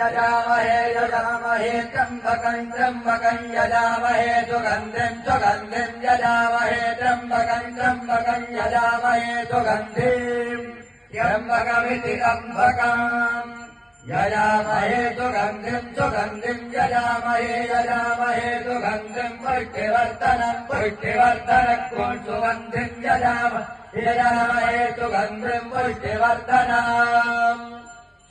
यजामहे यजामहे त्र्यम्बकं त्र्यम्बकं यजामहे सुगन्धिं सुगन्धिं यजामहे त्र्यम्बकं त्र्यम्बकं यजामहे सुगन्धिं त्र्यम्बकमिति त्र्यम्बकम् यजामहे सुगन्धिं सुगन्धिं यजामहे यजामहे सुगन्धिं पुष्टिवर्धनं पुष्टिवर्धनं सुगन्धिं यजामहे सुगन्धिं पुष्टिवर्धनम्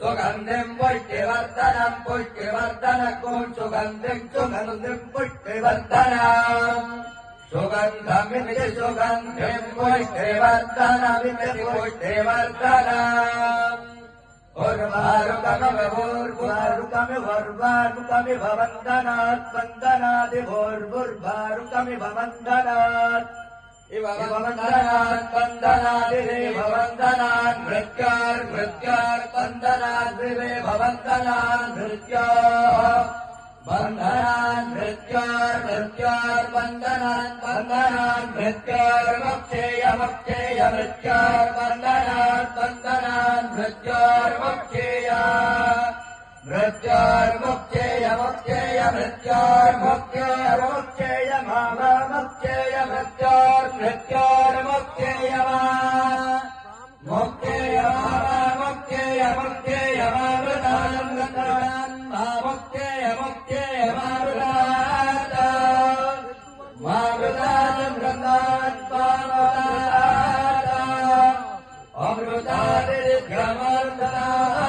सुगन्धिं पुष्टिवर्धनं पुष्टिवर्धनं सुगन्धिं सुगन्धिं पुष्टिवर्धनम् सुगन्धमिति सुगन्धिं पुष्टिवर्धनमिति पुष्टिवर्धनम् भूर्भारुकमिवर्भारुकमिव वन्दनात् वन्दनादिभूर्भुर्भारुकमिव वन्दनात् इव वन्दनात् वन्दनादिरेव वन्दनात् मृत्यार्मृत्यार् वन्दनाद्रिरेव वन्दनात् मृत्याः वन्दनात् मृत्यार् वन्दनात् वन्दनात् मृत्यार्मक्षेय मृत्यार् वन्दनात् वन्दनात् मृत्यार्मक्षेय मृत्यार्मक्षेय मृत्यार्मक्षेय मामक्षेय मृत्यार्मक्षेय मोक्षेय मामक्षेय मामृतान् मामक्षेय मामृतान् अमृतादिग्रमर्दना